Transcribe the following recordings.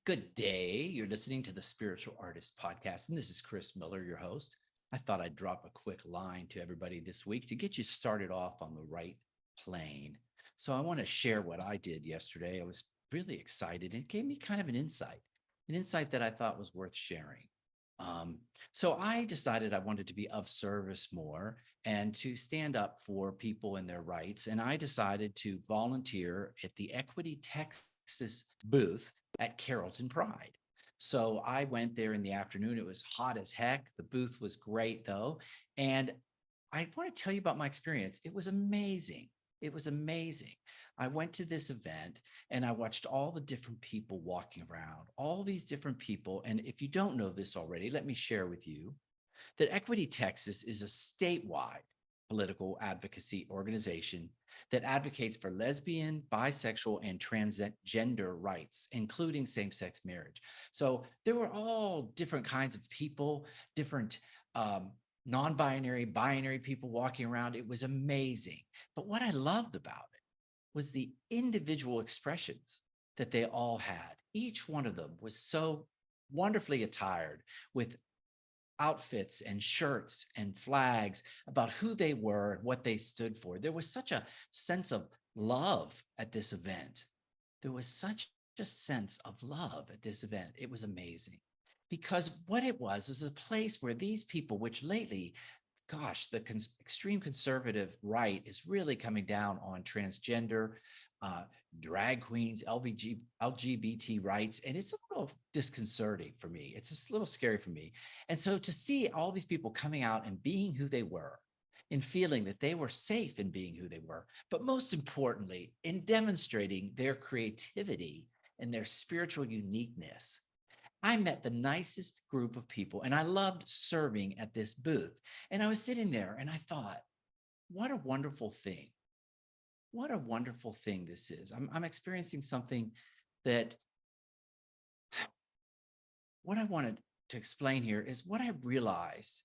Good day. You're listening to the Spiritual Artist Podcast, and this is Chris Miller, your host. I thought I'd drop a quick line to everybody this week to get you started off on the right plane. So, I want to share what I did yesterday. I was really excited, and it gave me kind of an insight that I thought was worth sharing. Um, so, I decided I wanted to be of service more and to stand up for people and their rights. And I decided to volunteer at the Equity Texas booth at Carrollton Pride. So I went there in the afternoon. It was hot as heck. The booth was great though. And I want to tell you about my experience. It was amazing. It was amazing. I went to this event and I watched all the different people walking around, all these different people. And if you don't know this already, let me share with you that Equity Texas is a statewide political advocacy organization that advocates for lesbian, bisexual, and transgender rights, including same sex marriage. So there were all different kinds of people, different non binary, binary people walking around. It was amazing. But what I loved about it was the individual expressions that they all had. Each one of them was so wonderfully attired with outfits and shirts and flags about who they were and what they stood for. There was such a sense of love at this event. There was such a sense of love at this event. It was amazing because what it was a place where these people, which lately, gosh, the extreme conservative right is really coming down on transgender, uh, drag queens, LGBT rights, and it's a little disconcerting for me. It's a little scary for me. And so to see all these people coming out and being who they were, in feeling that they were safe in being who they were, but most importantly, in demonstrating their creativity and their spiritual uniqueness. I met the nicest group of people and I loved serving at this booth. And I was sitting there and I thought, what a wonderful thing. What a wonderful thing this is. I'm experiencing something that what I wanted to explain here is what I realized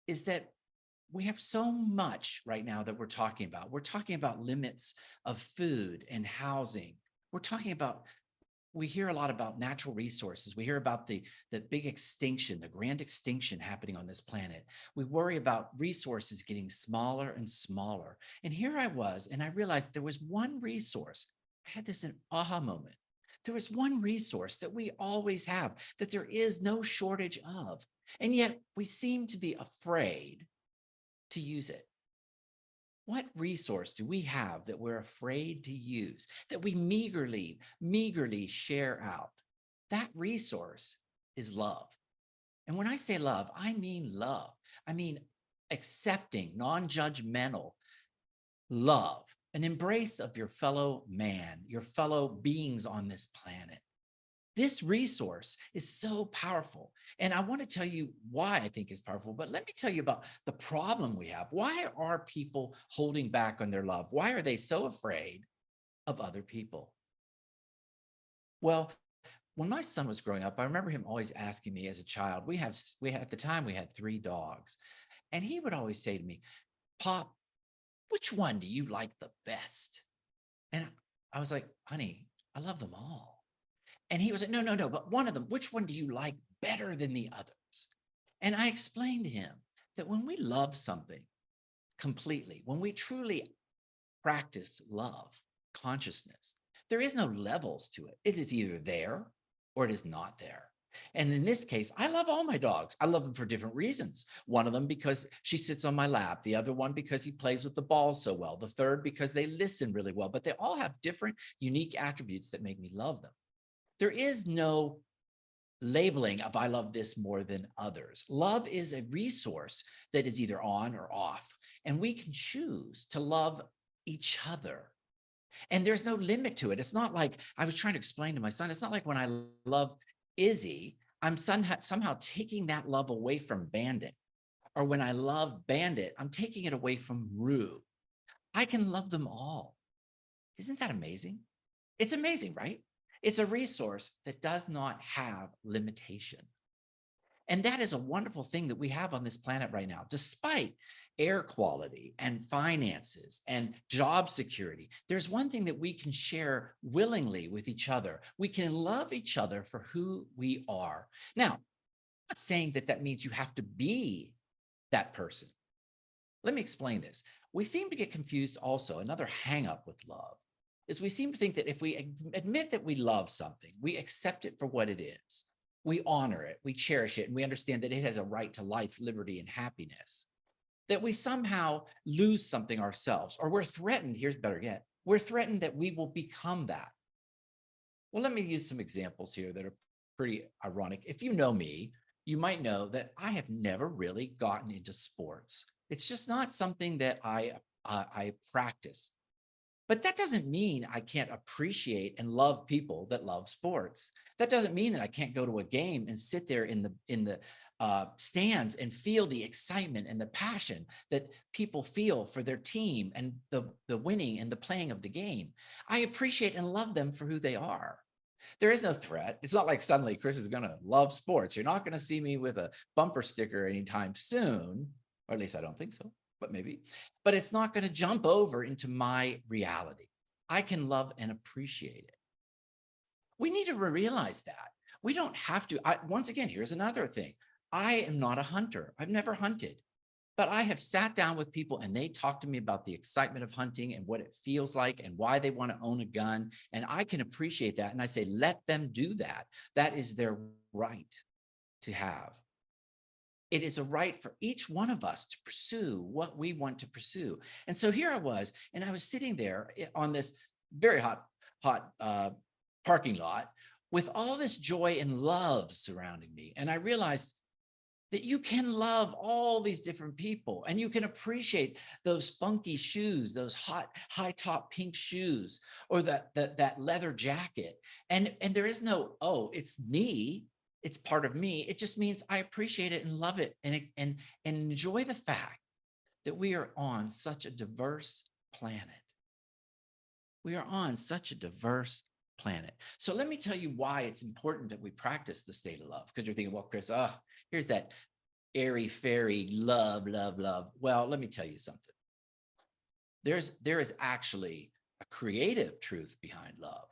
is that we have so much right now that we're talking about. We're talking about limits of food and housing. We're talking about we hear a lot about natural resources. We hear about the big extinction, the grand extinction happening on this planet. We worry about resources getting smaller and smaller. And here I was, and I realized there was one resource. I had this an aha moment. There was one resource that we always have, that there is no shortage of. And yet we seem to be afraid to use it. What resource do we have that we're afraid to use, that we meagerly share out? That resource is love. And when I say love, I mean love. I mean accepting, non-judgmental love, an embrace of your fellow man, your fellow beings on this planet. This resource is so powerful. And I want to tell you why I think it's powerful, but let me tell you about the problem we have. Why are people holding back on their love? Why are they so afraid of other people? Well, when my son was growing up, I remember him always asking me as a child, we had at the time we had 3 dogs. And he would always say to me, "Pop, which one do you like the best?" And I was like, "Honey, I love them all." And he was like, no, but one of them, which one do you like better than the others? And I explained to him that when we love something completely, when we truly practice love, consciousness, there is no levels to it. It is either there or it is not there. And in this case, I love all my dogs. I love them for different reasons. One of them because she sits on my lap, the other one because he plays with the ball so well, the third because they listen really well, but they all have different unique attributes that make me love them. There is no labeling of I love this more than others. Love is a resource that is either on or off, and we can choose to love each other. And there's no limit to it. It's not like I was trying to explain to my son, it's not like when I love Izzy, I'm somehow taking that love away from Bandit. Or when I love Bandit, I'm taking it away from Rue. I can love them all. Isn't that amazing? It's amazing, right? It's a resource that does not have limitation. And that is a wonderful thing that we have on this planet right now, despite air quality and finances and job security. There's one thing that we can share willingly with each other. We can love each other for who we are. Now, I'm not saying that that means you have to be that person. Let me explain this. We seem to get confused also. Another hang up with love is we seem to think that if we admit that we love something, we accept it for what it is, we honor it, we cherish it, and we understand that it has a right to life, liberty, and happiness, that we somehow lose something ourselves, or we're threatened. Here's better yet, we're threatened that we will become that. Well, let me use some examples here that are pretty ironic. If you know me, you might know that I have never really gotten into sports. It's just not something that I practice. But that doesn't mean I can't appreciate and love people that love sports. That doesn't mean that I can't go to a game and sit there in the stands and feel the excitement and the passion that people feel for their team and the winning and the playing of the game. I appreciate and love them for who they are. There is no threat. It's not like suddenly Chris is going to love sports. You're not going to see me with a bumper sticker anytime soon, or at least I don't think so, but maybe. But it's not going to jump over into my reality. I can love and appreciate it. We need to realize that. We don't have to. Once again, here's another thing. I am not a hunter. I've never hunted. But I have sat down with people and they talk to me about the excitement of hunting and what it feels like and why they want to own a gun. And I can appreciate that. And I say, let them do that. That is their right to have. It is a right for each one of us to pursue what we want to pursue. And so here I was, and I was sitting there on this very hot parking lot with all this joy and love surrounding me. And I realized that you can love all these different people and you can appreciate those funky shoes, those hot high top pink shoes, or that leather jacket. And there is no, oh, it's me. It's part of me. It just means I appreciate it and love it and enjoy the fact that we are on such a diverse planet. We are on such a diverse planet. So let me tell you why it's important that we practice the state of love. Because you're thinking, well, Chris, here's that airy fairy love, love, love. Well, let me tell you something. There is actually a creative truth behind love.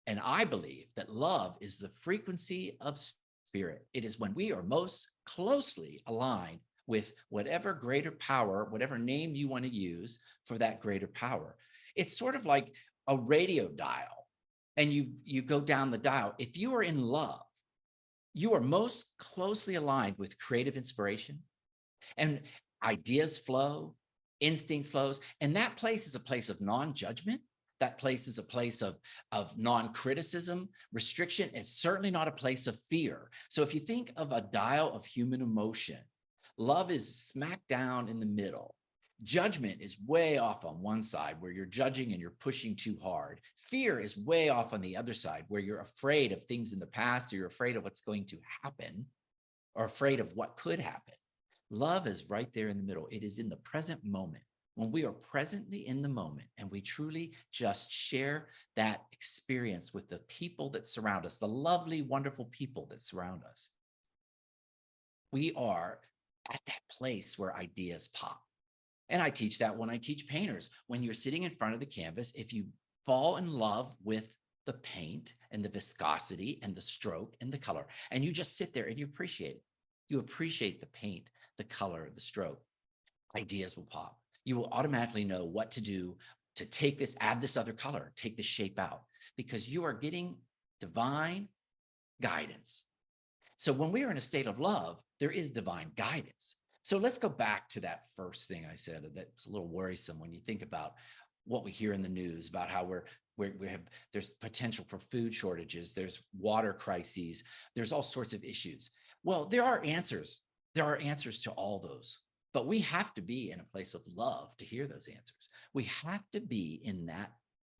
And I believe that love is the frequency of spirit. It is when we are most closely aligned with whatever greater power, whatever name you want to use for that greater power. It's sort of like a radio dial, and you go down the dial. If you are in love, you are most closely aligned with creative inspiration, and ideas flow, instinct flows, and that place is a place of non-judgment. That place is a place of non-criticism, restriction. It's certainly not a place of fear. So if you think of a dial of human emotion, love is smack down in the middle. Judgment is way off on one side where you're judging and you're pushing too hard. Fear is way off on the other side where you're afraid of things in the past, or you're afraid of what's going to happen, or afraid of what could happen. Love is right there in the middle. It is in the present moment. When we are presently in the moment and we truly just share that experience with the people that surround us, the lovely, wonderful people that surround us, we are at that place where ideas pop. And I teach that when I teach painters. When you're sitting in front of the canvas, if you fall in love with the paint and the viscosity and the stroke and the color, and you just sit there and you appreciate it, you appreciate the paint, the color, the stroke, ideas will pop. You will automatically know what to do to take this, add this other color, take the shape out, because you are getting divine guidance. So when we are in a state of love, there is divine guidance. So let's go back to that first thing I said that's a little worrisome when you think about what we hear in the news about how there's potential for food shortages, there's water crises, there's all sorts of issues. Well, there are answers. There are answers to all those, but we have to be in a place of love to hear those answers. We have to be in that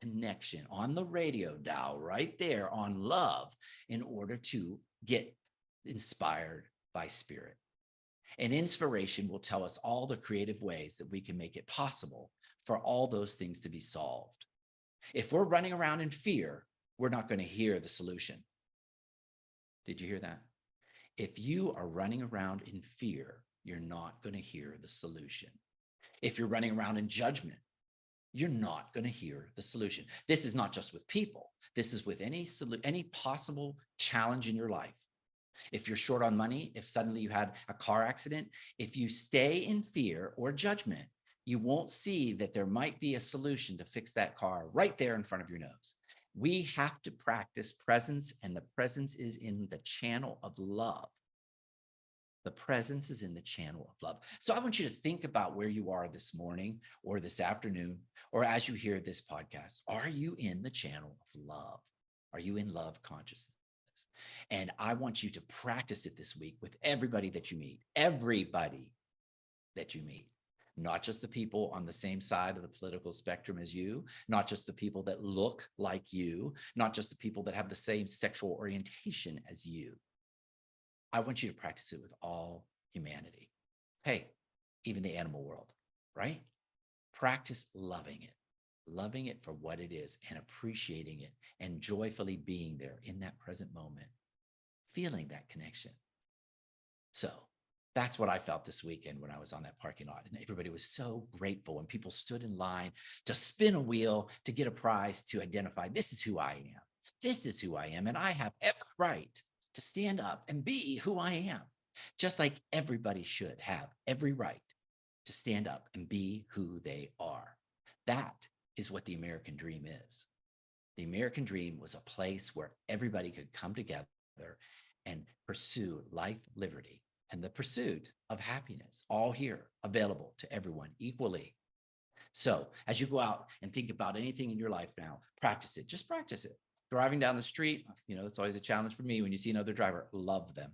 connection on the radio dial right there on love in order to get inspired by spirit. And inspiration will tell us all the creative ways that we can make it possible for all those things to be solved. If we're running around in fear, we're not going to hear the solution. Did you hear that? If you are running around in fear, you're not going to hear the solution. If you're running around in judgment, you're not going to hear the solution. This is not just with people. This is with any possible challenge in your life. If you're short on money, if suddenly you had a car accident, if you stay in fear or judgment, you won't see that there might be a solution to fix that car right there in front of your nose. We have to practice presence, and the presence is in the channel of love. The presence is in the channel of love. So I want you to think about where you are this morning or this afternoon, or as you hear this podcast. Are you in the channel of love? Are you in love consciousness? And I want you to practice it this week with everybody that you meet, not just the people on the same side of the political spectrum as you, not just the people that look like you, not just the people that have the same sexual orientation as you. I want you to practice it with all humanity. Hey, even the animal world, right? Practice loving it for what it is and appreciating it and joyfully being there in that present moment, feeling that connection. So that's what I felt this weekend when I was on that parking lot, and everybody was so grateful, and people stood in line to spin a wheel to get a prize to identify, this is who I am. This is who I am, and I have every right to stand up and be who I am, just like everybody should have every right to stand up and be who they are. That is what the American dream is. The American dream was a place where everybody could come together and pursue life, liberty, and the pursuit of happiness, all here, available to everyone equally. So as you go out and think about anything in your life now, practice it. Just practice it. Driving down the street, that's always a challenge for me. When you see another driver, love them.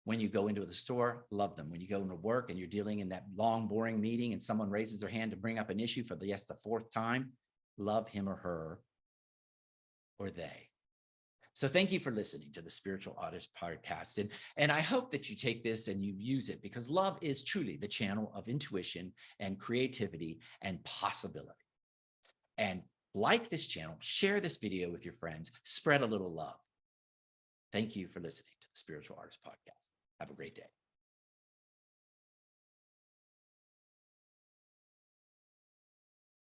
When you go into the store, love them. When you go into work and you're dealing in that long, boring meeting and someone raises their hand to bring up an issue for the fourth time, love him or her or they. So thank you for listening to the Spiritual Artist Podcast. And I hope that you take this and you use it, because love is truly the channel of intuition and creativity and possibility. And like this channel, share this video with your friends, spread a little love. Thank you for listening to the Spiritual Artist Podcast. Have a great day.